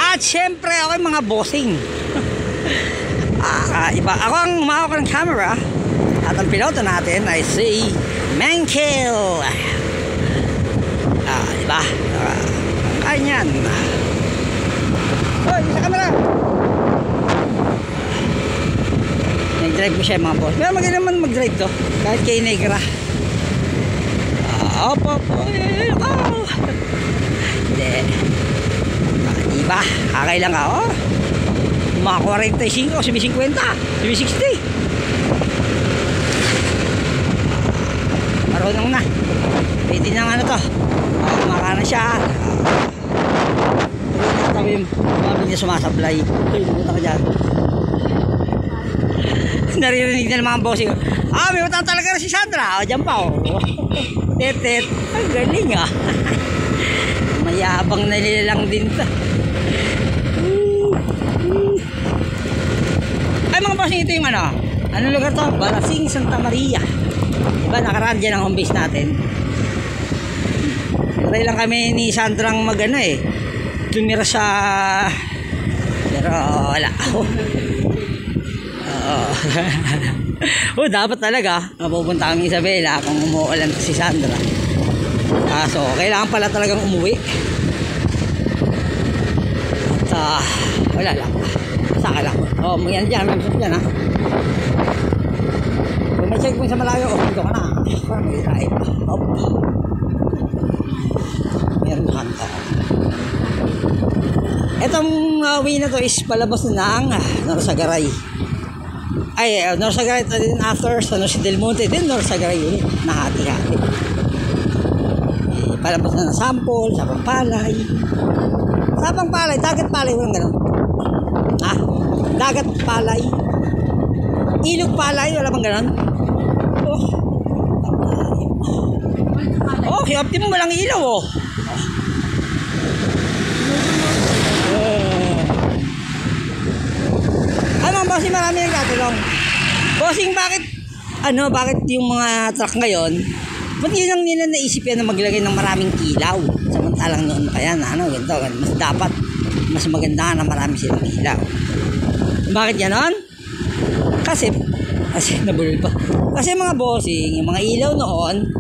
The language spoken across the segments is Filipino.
At syempre ako yung mga bossing. Iba. Ako ang umawak ng camera. At ang piloto natin ay si Menkel. Diba? Kanyan. Oh, sa camera. Nag-drive ko siya mga boss. Pero magaling naman mag-drive to. Kahit kay Negra. Opo. Hindi. Diba? Kakay lang ako. Mga 45, 50, 60. Marunong na. Pwede na ano to. Kumaka na siya. Tabi yung niya sumasablay. Pumunta ka dyan. Naririnig na ng mga bossing. May utang talaga na si Sandra. Dyan pa Tet. Ang galing Mayabang na nila lang din to. Ay mga bossing, ito yung ano. Anong lugar to? Balasing, Santa Maria. Diba nakaraan dyan ang home base natin. Try lang kami ni Sandrang tumira sa pero wala. Dapat talaga mapupunta kami Isabela kung umuulan si Sandra. So kailangan pala talagang umuwi. At wala lang. Saka lang. Yan dyan. Yan kung may checkpoint sa malayo, dito ka na. Para may drive. Meron hanta. Itong way na to is palabas ng Norsagaray. Norsagaray din after sa Del Monte din Norsagaray yun. Nahati-hati. Palabas na ng Sampol, Sabang Palay. Sabang Palay, Dagat Palay, walang ganun. Dagat Palay. Ilog Palay, wala bang ganun? Hiyapti mo walang ilaw bossing, marami nagtatanong. Bossing, bakit yung mga truck ngayon, ba't yun ang nila naisip yan na maglagay ng maraming ilaw? Samantalang noon kaya ganito, mas dapat, mas maganda na marami silang ilaw. Bakit ganon? Kasi nabulol pa. Kasi mga bossing, yung mga ilaw noon,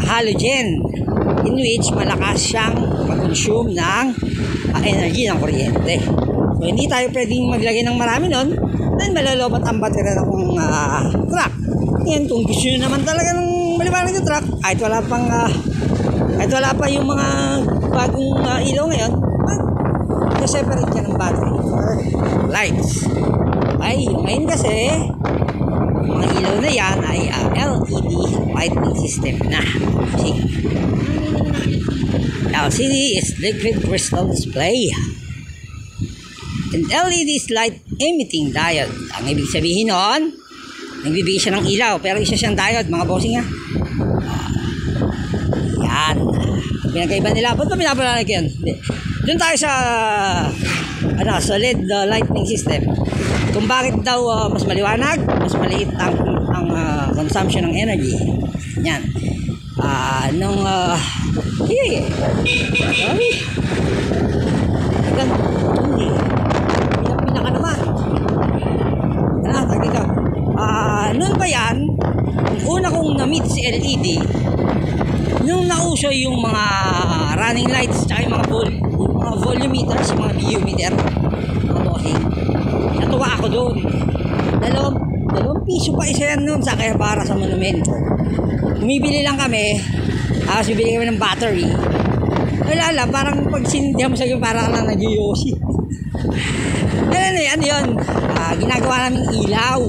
halogen, in which malakas siyang mag-consume ng energy ng kuryente. So hindi tayo pwedeng maglagay ng marami nun, then malalobat ang baterya ng truck. Yan, kung gusto nyo naman talaga ng maliwanag yung truck, kahit wala pa yung mga bagong ilaw ngayon, separate ka ng battery for lights. Ngayon kasi mga ilaw na yan ay LED lighting system na. LCD is liquid crystal display and LED is light emitting diode. Ang ibig sabihin nun, nagbibigay siya ng ilaw pero isa siyang diode mga bossing yan. Pinagkaiba nila. Ba't ba pinapalag yan? Doon tayo sa solid lighting system. Kung bakit daw mas maliwanag, mas maliit ang consumption ng energy. Yan. Pinaka naman. Noon pa yan, una kong na-meet si LED, nung nauso yung mga running lights tsaka yung mga volumeters, yung mga VU-meter, mga bossing. Natuwa ako doon. Dalawang piso pa isa yan noon sa kaya para sa monumento. Bumibili lang kami, tapos bibili kami ng battery. Wala lang, parang pag sindihan mo sa akin, parang lang nag-yosi. Ano yun? Ginagawa namin ilaw.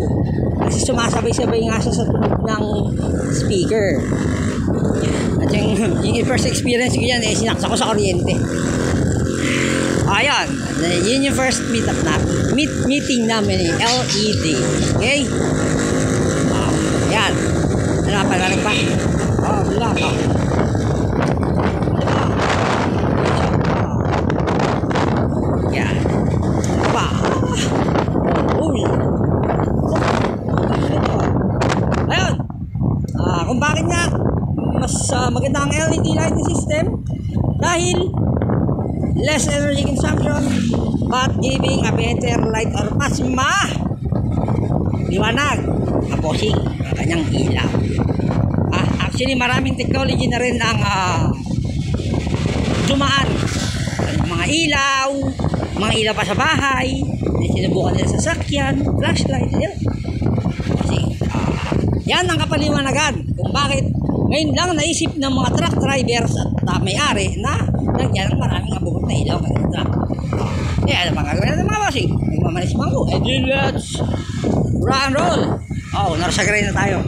Kasi sumasabay-sabay nga siya sa tunog ng speaker. At yung first experience ko yan, sinaksa ko sa kuryente. Ayan, yun yung first meeting namin LED. Okay? Ayan. Ano pa, lalag pa? Wala pa. Ayan. Pa. Uy. Ayun. Kung bakit nga mas maganda ang LED lighting system dahil less energy consumption, but giving a better light or mas liwanag na bossing ang kanyang ilaw. Actually, maraming technology na rin ang dumaan. Mga ilaw pa sa bahay, sinubukan nila sa sakyan, flashlight, yun. Kasi, yan ang kapaliwanagan kung bakit ngayon lang naisip ng mga truck drivers at may-ari na lagyan ng maraming abubot na ilaw ng truck. Kaya ano mga gawin natin mga bossing? Nagmamanis mangko. And then let's rock and roll. Narasagray na tayo.